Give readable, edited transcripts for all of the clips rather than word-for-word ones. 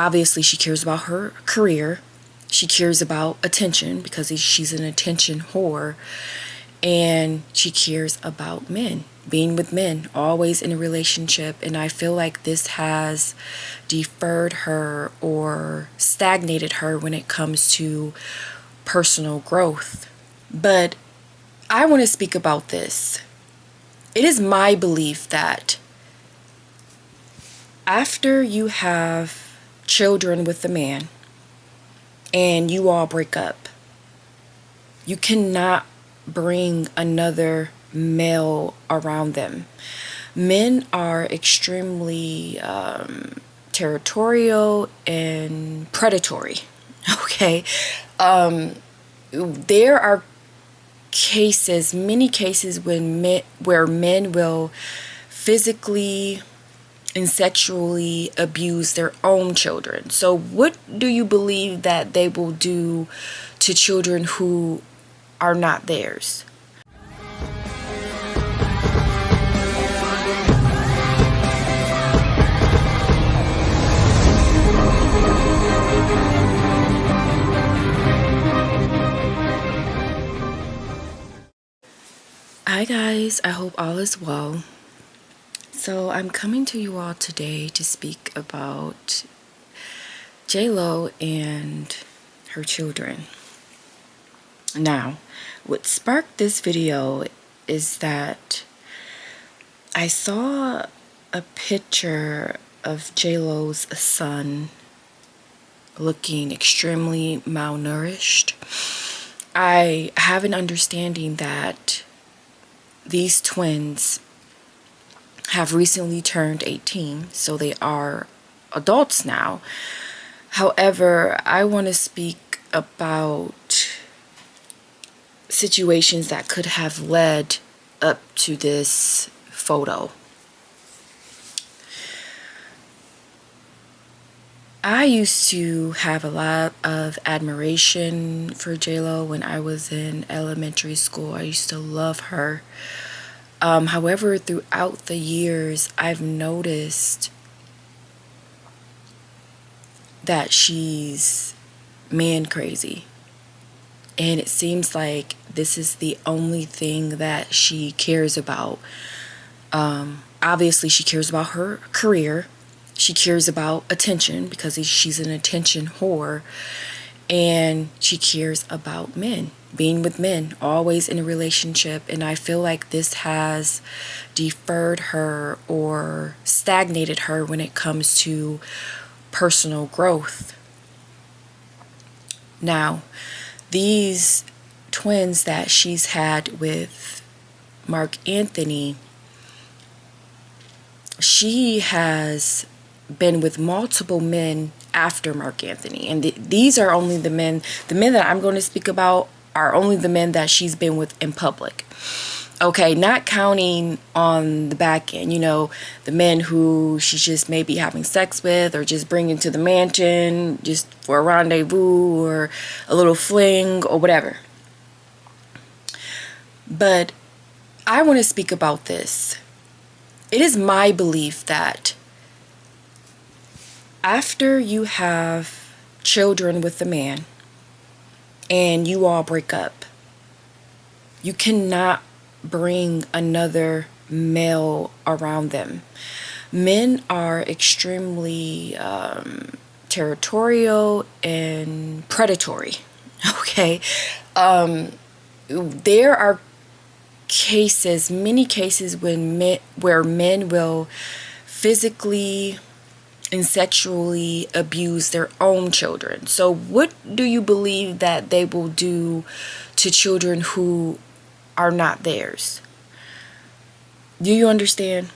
Obviously, she cares about her career. She cares about attention because she's an attention whore. And she cares about men, being with men, always in a relationship. And I feel like this has deferred her or stagnated her when it comes to personal growth. But I want to speak about this. It is my belief that after you have children with a man and you all break up, you cannot bring another male around them. Men are extremely territorial and predatory. Okay. There are cases, many cases where men will physically and sexually abuse their own children. So what do you believe that they will do to children who are not theirs? Hi guys, I hope all is well. So I'm coming to you all today to speak about J-Lo and her children. Now, what sparked this video is that I saw a picture of J-Lo's son looking extremely malnourished. I have an understanding that these twins have recently turned 18, so they are adults now. However, I want to speak about situations that could have led up to this photo. I used to have a lot of admiration for J-Lo when I was in elementary school. I used to love her. However, throughout the years, I've noticed that she's man crazy. And it seems like this is the only thing that she cares about. Obviously, she cares about her career. She cares about attention because she's an attention whore. And she cares about men, being with men, always in a relationship. And I feel like this has deferred her or stagnated her when it comes to personal growth. Now, these twins that she's had with Mark Anthony, she has been with multiple men after Mark Anthony, and these are only the men that I'm going to speak about are only the men that she's been with in public. Okay, not counting on the back end, the men who she's just maybe having sex with or just bringing to the mansion just for a rendezvous or a little fling or whatever. But I want to speak about this. It is my belief that after you have children with a man and you all break up, you cannot bring another male around them. Men are extremely territorial and predatory. Okay. There are cases, many cases where men will physically and sexually abuse their own children. So what do you believe that they will do to children who are not theirs? Do you understand?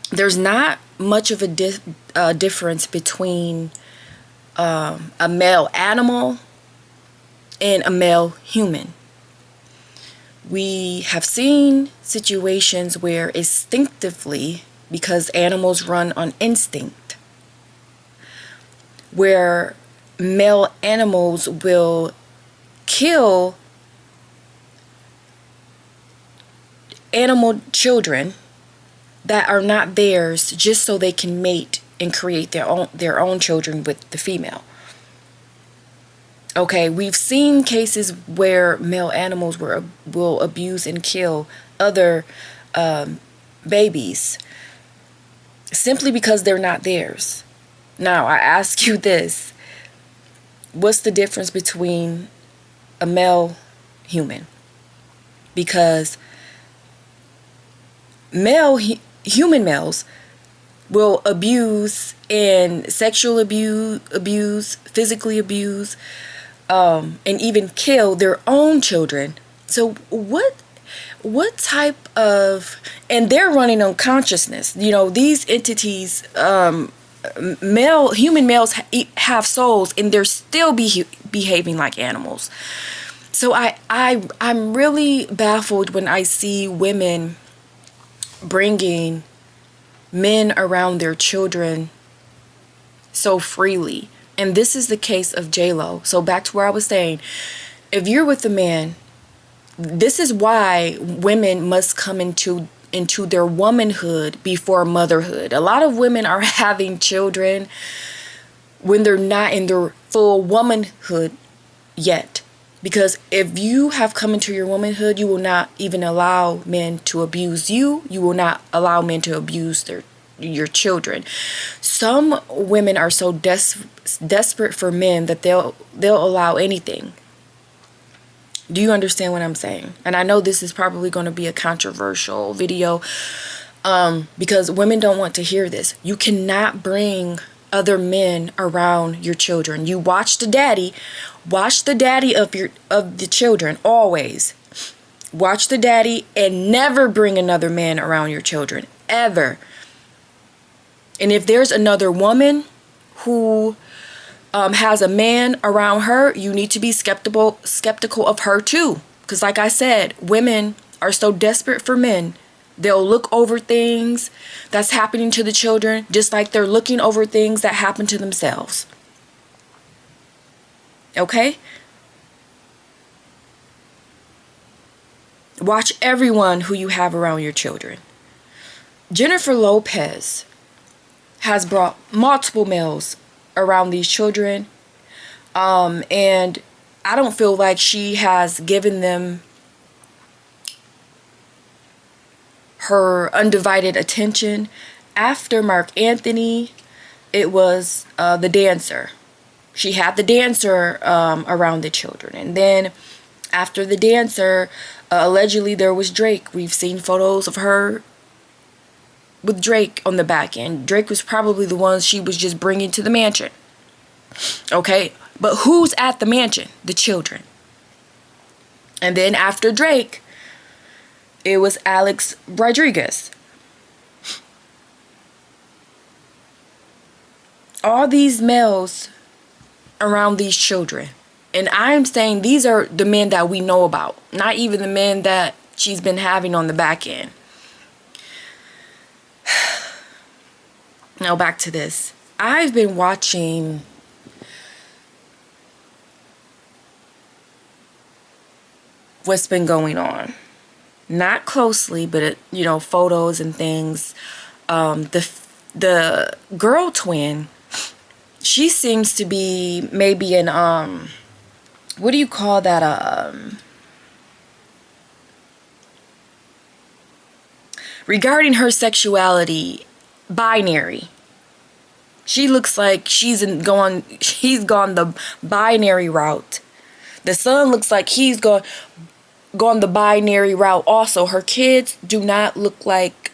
There's not much of a difference between a male animal and a male human. We have seen situations where instinctively, because animals run on instinct, where male animals will kill animal children that are not theirs just so they can mate and create their own children with the female. Okay, we've seen cases where male animals will abuse and kill other babies simply because they're not theirs. Now, I ask you this. What's the difference between a male human? Because human males will abuse and sexual abuse, physically abuse, and even kill their own children. So what type of, and they're running on consciousness. These entities, human males have souls, and they're still behaving like animals. So I'm really baffled when I see women bringing men around their children so freely. And this is the case of J-Lo. So back to where I was saying, if you're with a man, this is why women must come into their womanhood before motherhood. A lot of women are having children when they're not in their full womanhood yet. Because if you have come into your womanhood, you will not even allow men to abuse you. You will not allow men to abuse your children. Some women are so desperate for men that they'll allow anything. Do you understand what I'm saying? And I know this is probably going to be a controversial video because women don't want to hear this. You cannot bring other men around your children. You watch the daddy of the children always. Watch the daddy and never bring another man around your children ever. And if there's another woman who has a man around her, you need to be skeptical of her too. Because like I said, women are so desperate for men. They'll look over things that's happening to the children just like they're looking over things that happen to themselves. Okay? Watch everyone who you have around your children. Jennifer Lopez has brought multiple males around these children. And I don't feel like she has given them her undivided attention. After Mark Anthony, it was the dancer. She had the dancer around the children. And then after the dancer, allegedly there was Drake. We've seen photos of her with Drake on the back end. Drake was probably the one she was just bringing to the mansion. Okay? But who's at the mansion? The children. And then after Drake, it was Alex Rodriguez. All these males around these children. And I'm saying these are the men that we know about. Not even the men that she's been having on the back end. Now back to this. I've been watching what's been going on. Not closely, but photos and things. The girl twin, she seems to be maybe an what do you call that? Regarding her sexuality, binary. She looks like he's gone the binary route. The son looks like he's gone the binary route also. Her kids do not look like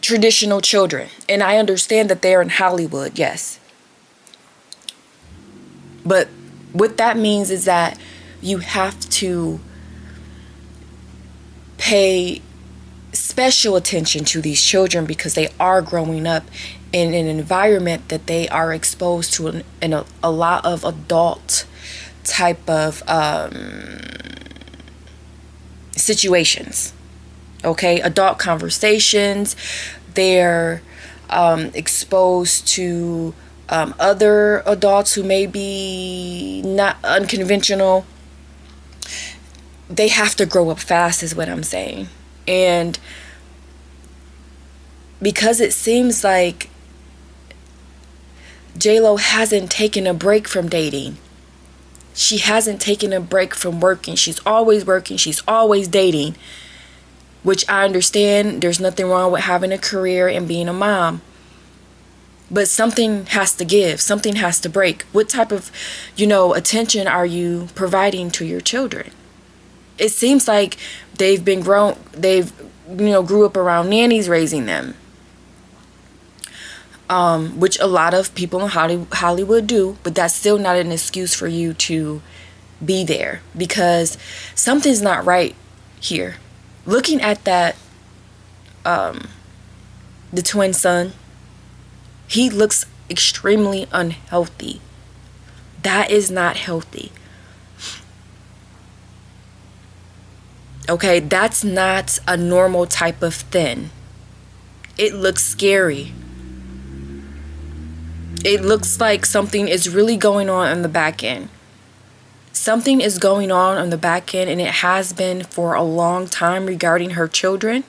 traditional children. And I understand that they're in Hollywood, yes. But what that means is that you have to pay special attention to these children because they are growing up in an environment that they are exposed to in a lot of adult type of situations. Okay, adult conversations. They're exposed to other adults who may be not unconventional. They have to grow up fast is what I'm saying. And because it seems like J-Lo hasn't taken a break from dating. She hasn't taken a break from working. She's always working. She's always dating, which I understand. There's nothing wrong with having a career and being a mom. But something has to give. Something has to break. What type of, attention are you providing to your children? It seems like they've grew up around nannies raising them. Which a lot of people in Hollywood do, but that's still not an excuse for you to be there, because something's not right here. Looking at that, the twin son, he looks extremely unhealthy. That is not healthy. Okay, that's not a normal type of thin. It looks scary. It looks like something is really going on the back end. Something is going on the back end, and it has been for a long time regarding her children.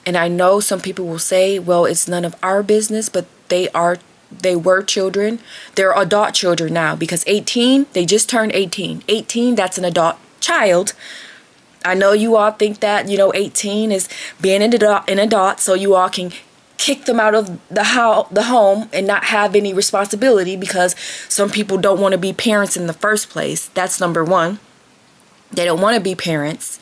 And I know some people will say, well, it's none of our business, but they were children. They're adult children now, because 18, they just turned 18. 18, that's an adult child. I know you all think that, 18 is being an adult, so you all can kick them out of the home and not have any responsibility, because some people don't want to be parents in the first place. That's number one. They don't want to be parents.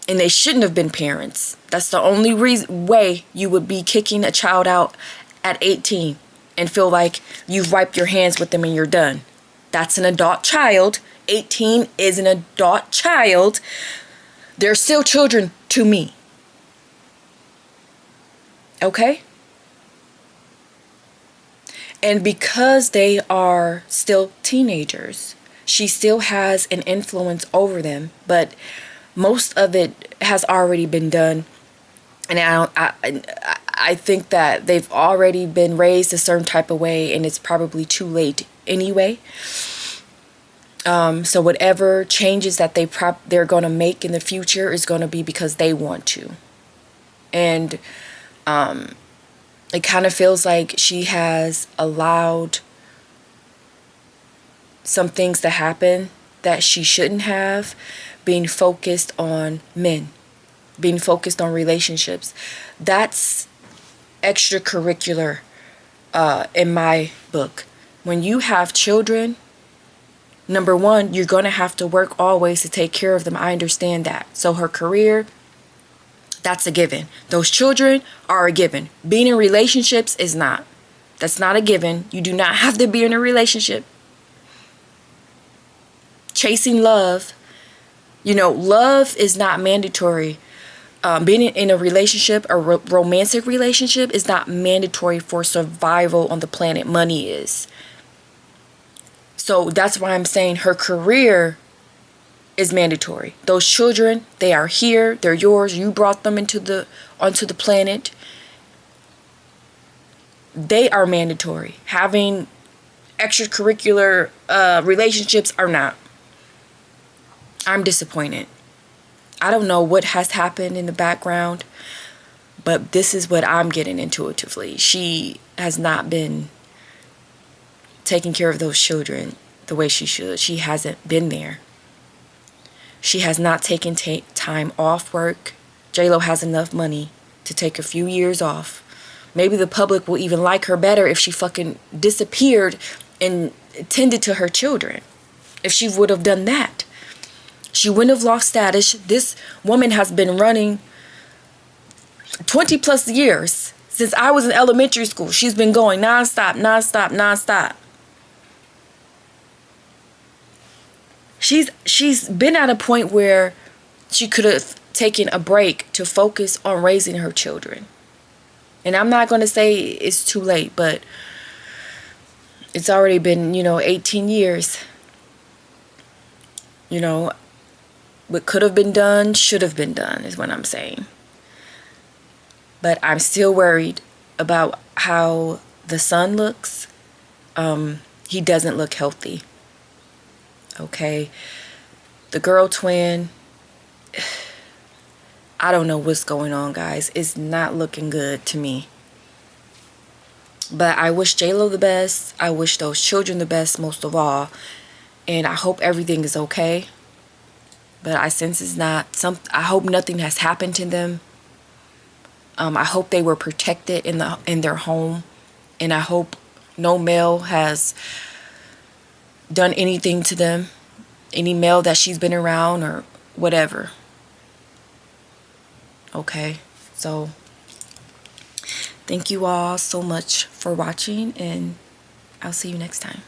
And they shouldn't have been parents. That's the only way you would be kicking a child out at 18 and feel like you've wiped your hands with them and you're done. That's an adult child. 18 is an adult child. They're still children to me. Okay? And because they are still teenagers, she still has an influence over them, but most of it has already been done. And I think that they've already been raised a certain type of way, and it's probably too late anyway. So whatever changes that they're going to make in the future is going to be because they want to. And it kind of feels like she has allowed some things to happen that she shouldn't have, being focused on men, being focused on relationships. That's extracurricular in my book. When you have children, number one, you're going to have to work always to take care of them. I understand that. So her career, that's a given. Those children are a given. Being in relationships is not. That's not a given. You do not have to be in a relationship. Chasing love, love is not mandatory. Being in a relationship, a romantic relationship, is not mandatory for survival on the planet. Money is. So that's why I'm saying her career is mandatory. Those children, they are here. They're yours. You brought them onto the planet. They are mandatory. Having extracurricular relationships are not. I'm disappointed. I don't know what has happened in the background, but this is what I'm getting intuitively. She has not been taking care of those children the way she should. She hasn't been there. She has not taken time off work. J-Lo has enough money to take a few years off. Maybe the public will even like her better if she fucking disappeared and tended to her children. If she would have done that. She wouldn't have lost status. This woman has been running 20 plus years. Since I was in elementary school, she's been going nonstop. She's been at a point where she could have taken a break to focus on raising her children. And I'm not going to say it's too late, but it's already been, 18 years. What could have been done should have been done is what I'm saying. But I'm still worried about how the son looks. He doesn't look healthy. Okay. The girl twin, I don't know what's going on, guys. It's not looking good to me. But I wish J-Lo the best. I wish those children the best most of all. And I hope everything is okay. But I sense it's not. I hope nothing has happened to them. I hope they were protected in their home. And I hope no male has done anything to them. Any male that she's been around or whatever. Okay. So thank you all so much for watching, and I'll see you next time.